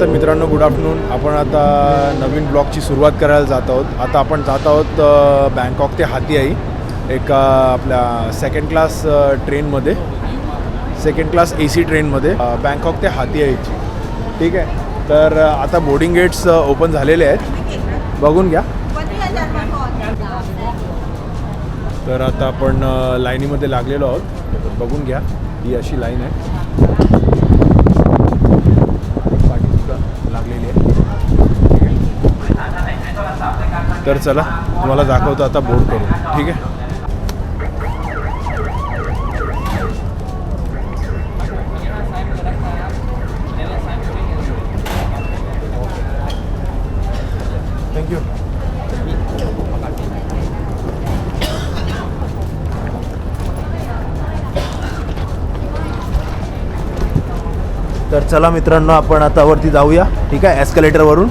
तर मित्रांनो, good afternoon. आपण आता नवीन ब्लॉगची सुरुवात करायला जात आहोत. आता आपण जात आहोत बँकॉक ते हातीआई एका आपल्या सेकंड क्लास ट्रेनमध्ये, सेकंड क्लास AC ट्रेनमध्ये बँकॉक ते हातीआईची. ठीक आहे. तर आता बोर्डिंग गेट्स ओपन झालेले आहेत, बघून घ्या. तर आता आपण लाईनीमध्ये लागलेलो आहोत, बघून घ्या. ही अशी लाईन आहे, लागलेली आहे. तर चला तुम्हाला दाखवतो आता बोर्ड करून. ठीक आहे. थँक्यू. तर चला मित्रांनो, आपण आता वरती जाऊया. ठीक आहे, एस्केलेटरवरून.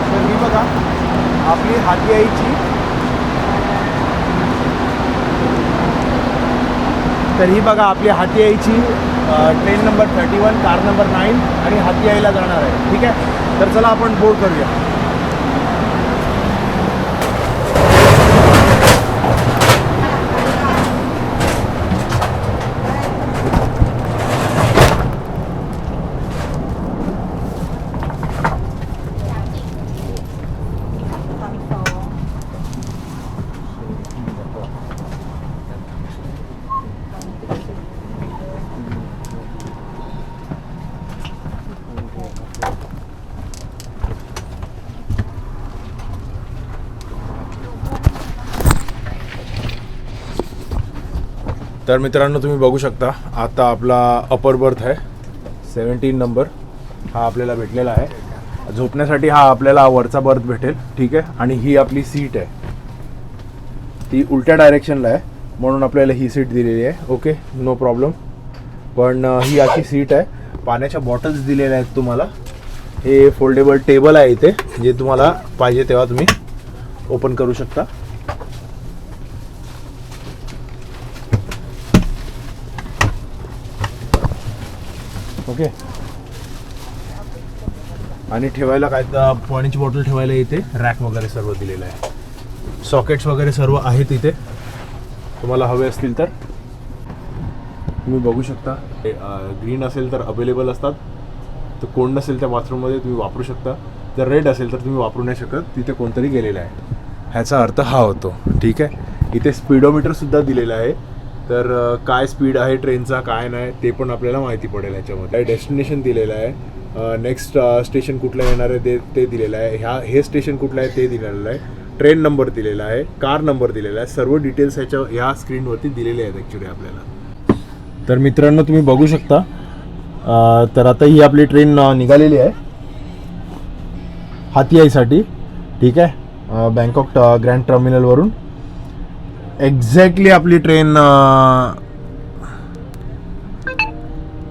तर ही बघा आपली हातीआईची. तर ही बघा आपली हातीआईची ट्रेन नंबर 31, कार नंबर 9 आणि हातीआईला जाणार आहे. ठीक आहे. तर चला आपण बोर्ड करूया. तर मित्रांनो, तुम्ही बघू शकता आता आपला अपर बर्थ आहे 17 नंबर हा आपल्याला भेटलेला आहे. झोपण्यासाठी हा आपल्याला वरचा बर्थ भेटेल. ठीक आहे. आणि ही आपली सीट आहे, ती उलट्या डायरेक्शनला आहे म्हणून आपल्याला ही सीट दिलेली आहे. Okay, no problem. पण ही अशी सीट आहे. पाण्याच्या बॉटल्स दिलेल्या आहेत तुम्हाला. हे फोल्डेबल टेबल आहे इथे, जे तुम्हाला पाहिजे तेव्हा तुम्ही ओपन करू शकता. ओके. आणि ठेवायला काय, पाण्याची बॉटल ठेवायला इथे रॅक वगैरे सर्व दिलेलं आहे. सॉकेट्स वगैरे सर्व आहेत इथे, तुम्हाला हवे असतील तर तुम्ही बघू शकता. ग्रीन असेल तर अवेलेबल असतात, तर कोण नसेल त्या बाथरूममध्ये तुम्ही वापरू शकता. जर रेड असेल तर तुम्ही वापरू नाही शकत, तिथे कोणतरी गेलेलं आहे. ह्याचा अर्थ हा होतो. ठीक आहे. इथे स्पीडोमीटरसुद्धा दिलेलं आहे, तर काय स्पीड आहे ट्रेनचा काय नाही ते पण आपल्याला माहिती पडेल याच्यामध्ये. डेस्टिनेशन दिलेलं आहे, नेक्स्ट स्टेशन कुठलं येणार आहे ते दिलेलं आहे. हे स्टेशन कुठलं आहे ते दिलेलं आहे. ट्रेन नंबर दिलेला आहे, कार नंबर दिलेला आहे. सर्व डिटेल्स ह्या स्क्रीनवरती दिलेले आहेत ॲक्च्युली आपल्याला. तर मित्रांनो, तुम्ही बघू शकता. तर आता ही आपली ट्रेन निघालेली आहे हातीआईसाठी. ठीक आहे. बँकॉक ग्रँड टर्मिनलवरून एक्झॅक्टली आपली ट्रेन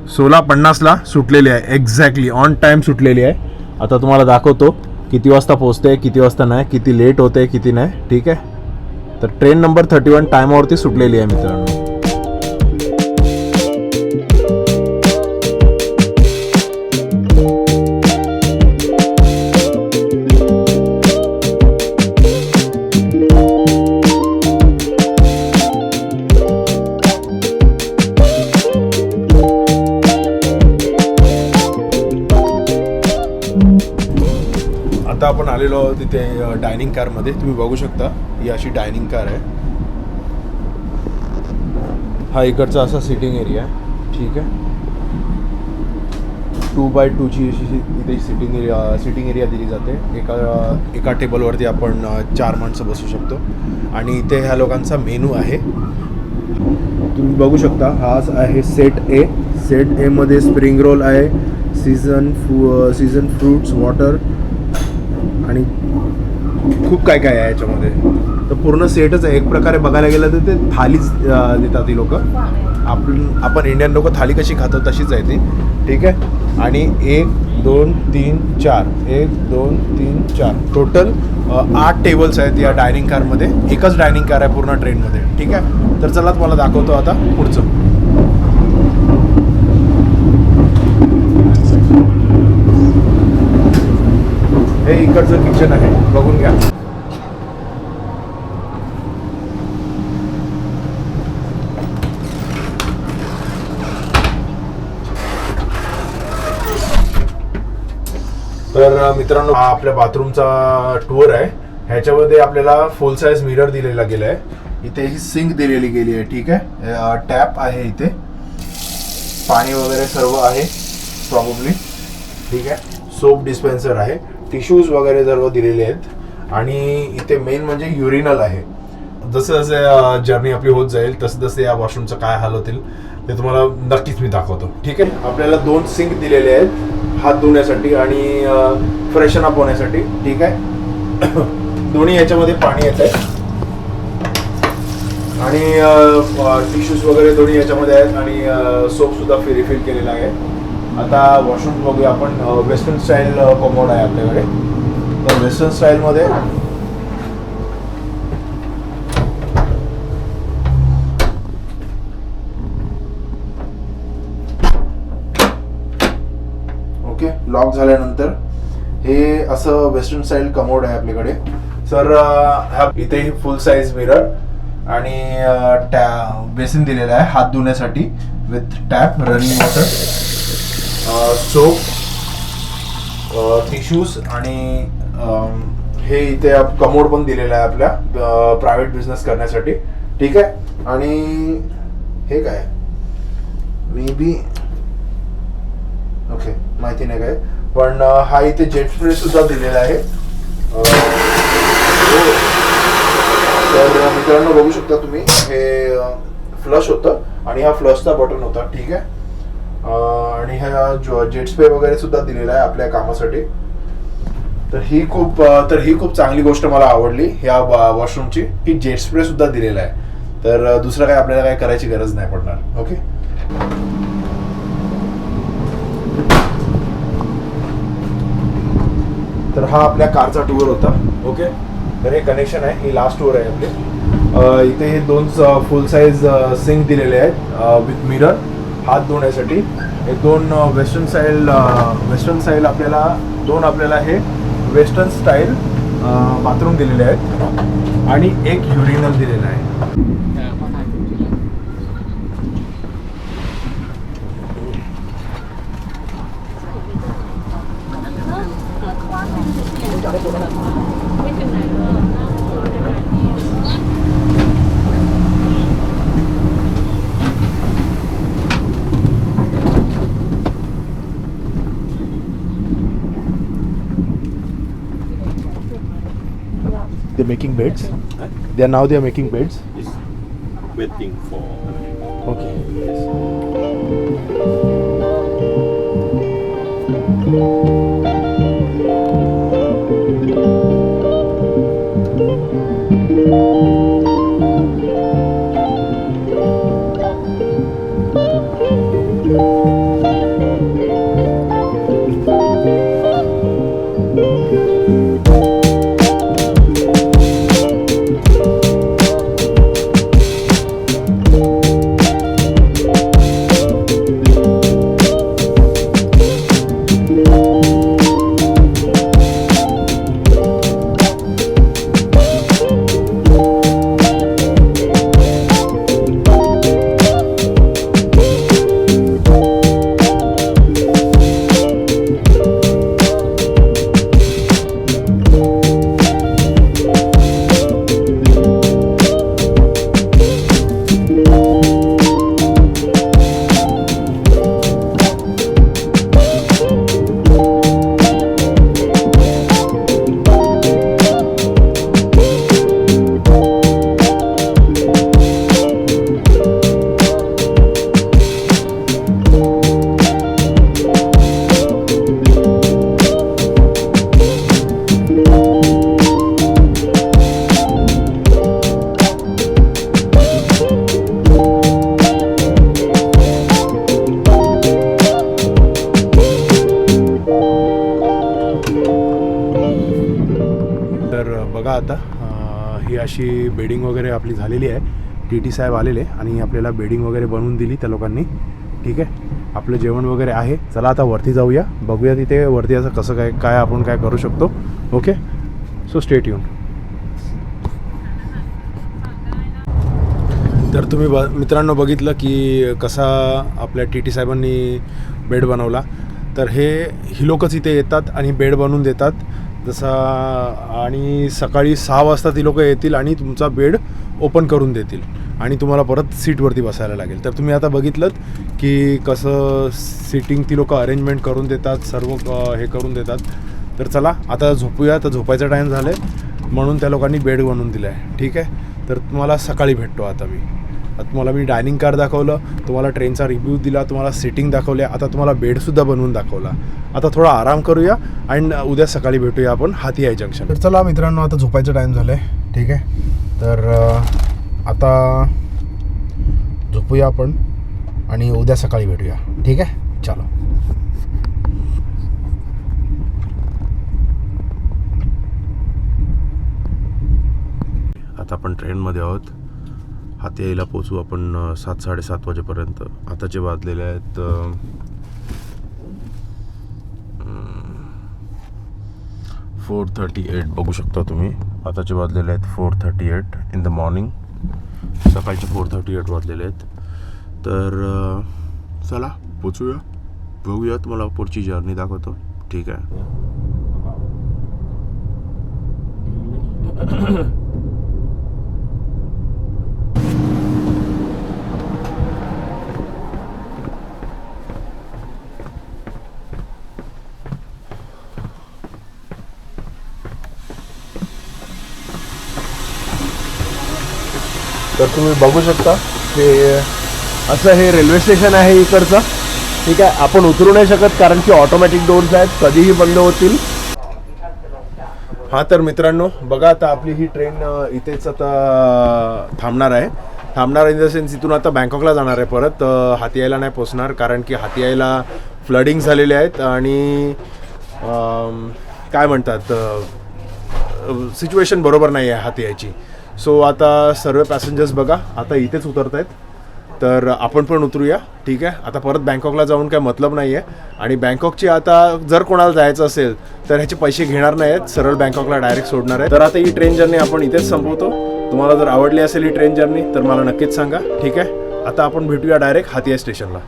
16:50ला सुटलेली आहे. एक्झॅक्टली ऑन टाईम सुटलेली आहे. आता तुम्हाला दाखवतो किती वाजता पोहोचते, किती वाजता नाही, किती लेट होते, किती नाही. ठीक आहे. तर ट्रेन नंबर 31 टायमावरती सुटलेली आहे मित्रांनो. आता आपण आलेलो आहोत तिथे डायनिंग कारमध्ये. तुम्ही बघू शकता ही अशी डायनिंग कार आहे. हा इकडचा असा सिटिंग एरिया आहे. ठीक आहे. 2x2ची इथे सिटिंग एरिया दिली जाते. एका टेबलवरती आपण 4 माणसं बसू शकतो. आणि इथे ह्या लोकांचा मेनू आहे, तुम्ही बघू शकता. हा आहे सेट ए. सेट ए मध्ये स्प्रिंग रोल आहे, सीझन फ्रूट्स, वॉटर आणि खूप काय काय आहे याच्यामध्ये. तर पूर्ण सेटच आहे. एक प्रकारे बघायला गेलं तर ते थालीच देतात ती लोक. आपण इंडियन लोक थाली कशी खातो तशीच आहे ती. ठीक आहे. आणि 1 2 3 4 1 2 3 4 टोटल 8 टेबल्स आहेत या डायनिंग कारमध्ये. एकच डायनिंग कार आहे पूर्ण ट्रेनमध्ये. ठीक आहे. तर चला तुम्हाला दाखवतो आता पुढचं. हे इकडचं किचन आहे, बघून घ्या. तर मित्रांनो, हा आपल्या बाथरूमचा टूर आहे. ह्याच्यामध्ये आपल्याला फुल साईज मिरर दिलेला गेला आहे. इथे ही सिंक दिलेली गेली आहे. ठीक आहे. टॅप आहे इथे, पाणी वगैरे सर्व आहे प्रॉब्ली. ठीक आहे. सोप डिस्पेन्सर आहे, टिश्यूज वगैरे सर्व दिलेले आहेत. आणि इथे मेन म्हणजे युरिनल आहे. जसं जसं जर्नी आपली होत जाईल तसं तसं या वॉशरूमचं काय हाल होतील ते तुम्हाला नक्कीच मी दाखवतो. ठीक आहे. आपल्याला 2 सिंक दिलेले आहेत हात धुण्यासाठी आणि फ्रेशन अप होण्यासाठी. ठीक आहे. दोन्ही याच्यामध्ये पाणी येत आहे आणि टिश्यूज वगैरे दोन्ही याच्यामध्ये आहेत आणि सोप सुद्धा रिफिल केलेला आहे. आता वॉशरूम बघूया आपण. वेस्टर्न स्टाईल कॉमोड आहे आपल्याकडे. तर वेस्टर्न स्टाईलमध्ये ओके, लॉक झाल्यानंतर हे असं वेस्टर्न स्टाईल कमोड आहे आपल्याकडे. सर इथे फुल साईज मिरर आणि बेसिन दिलेला आहे हात धुण्यासाठी with tap, running water, soap, tissues आणि हे इथे कमोड पण दिलेला आहे आपल्या प्रायव्हेट बिझनेस करण्यासाठी. ठीक आहे. आणि हे काय मे बी ओके माहिती नाही काय, पण हा इथे जेट स्प्रे सुद्धा दिलेला आहे. तर मित्रांनो बघू शकता तुम्ही, हे फ्लश होतं आणि हा फ्लशचा बटन होता. ठीक आहे. आणि ह्या जेट स्प्रे वगैरे सुद्धा दिलेला आहे आपल्या कामासाठी. तर ही खूप चांगली गोष्ट मला आवडली ह्या वॉशरूमची, की जेट स्प्रे सुद्धा दिलेला आहे. तर दुसरं काय आपल्याला काय करायची गरज नाही पडणार. ओके. तर हा आपल्या कारचा टूर होता. ओके. तर हे कनेक्शन आहे, ही लास्ट टूर आहे आपली. इथे हे 2 फुल साईज सिंक दिलेले आहेत विथ मिरर हात धुण्यासाठी. हे 2 वेस्टर्न स्टाईल आपल्याला 2 आपल्याला हे वेस्टर्न स्टाईल बाथरूम दिलेले आहेत आणि एक युरिनल दिलेला आहे. They're making beds. They are making beds. Is waiting for. Okay. अशी बेडिंग वगैरे आपली झालेली आहे. TT साहेब आलेले आणि आपल्याला बेडिंग वगैरे बनवून दिली त्या लोकांनी. ठीक आहे, आपलं जेवण वगैरे आहे. चला आता वरती जाऊया, बघूया तिथे वरती असं कसं काय आपण काय करू शकतो. Okay, so stay tune. तर तुम्ही मित्रांनो बघितलं की कसा आपल्या TT साहेबांनी बेड बनवला. तर ही लोकच इथे येतात आणि बेड बनवून देतात जसा, आणि सकाळी 6 वाजता ती लोक येतील आणि तुमचा बेड ओपन करून देतील आणि तुम्हाला परत सीटवरती बसायला लागेल. तर तुम्ही आता बघितलं की कसं सिटिंग ती लोक अरेंजमेंट करून देतात, सर्व हे करून देतात. तर चला आता झोपूया. तर झोपायचा टाईम झाला आहे म्हणून त्या लोकांनी बेड बनवून दिला आहे. ठीक आहे, तर तुम्हाला सकाळी भेटतो. आता तुम्हाला मी डायनिंग कार दाखवलं, तुम्हाला ट्रेनचा रिव्ह्यू दिला, तुम्हाला सिटिंग दाखवले, आता तुम्हाला बेडसुद्धा बनवून दाखवला. आता थोडा आराम करूया आणि उद्या सकाळी भेटूया आपण हातियाई जंक्शन. तर चला मित्रांनो, आता झोपायचा टाईम झाला आहे. ठीक आहे, तर आता झोपूया आपण आणि उद्या सकाळी भेटूया. ठीक आहे, चलो. आता आपण ट्रेनमध्ये आहोत. हातियाईला पोचू आपण 7-7:30 वाजेपर्यंत. आताचे वाजलेले आहेत 4:38. बघू शकता तुम्ही, आताचे वाजलेले आहेत 4:38 इन द मॉर्निंग. सकाळचे 4:38 वाजलेले आहेत. तर चला पोचूया, बघूया, तुम्हाला पुढची जर्नी दाखवतो. ठीक आहे. तर तुम्ही बघू शकता की असं हे रेल्वे स्टेशन आहे इकडचं. ठीक आहे, आपण उतरू नाही शकत कारण की ऑटोमॅटिक डोर्स आहेत, कधीही बंद होतील. हां, तर मित्रांनो बघा, आता आपली ही ट्रेन इथेच आता थांबणार आहे. इन द सेन्स इथून आता बँकॉकला जाणार आहे परत. हातियाईला नाही पोचणार कारण की हातियाईला फ्लडिंग झालेले आहेत आणि काय म्हणतात, सिच्युएशन बरोबर नाही आहे हातियाईची. सो आता सर्व पॅसेंजर्स बघा आता इथेच उतरत आहेत. तर आपण पण उतरूया. ठीक आहे, आता परत बँकॉकला जाऊन काय मतलब नाही आहे. आणि बँकॉकची आता जर कोणाला जायचं असेल तर ह्याचे पैसे घेणार नाही आहेत, सरळ बँकॉकला डायरेक्ट सोडणार आहे. तर आता ही ट्रेन जर्नी आपण इथेच संपवतो. तुम्हाला जर आवडली असेल ही ट्रेन जर्नी तर मला नक्कीच सांगा. ठीक आहे, आता आपण भेटूया डायरेक्ट हातियाई स्टेशनला.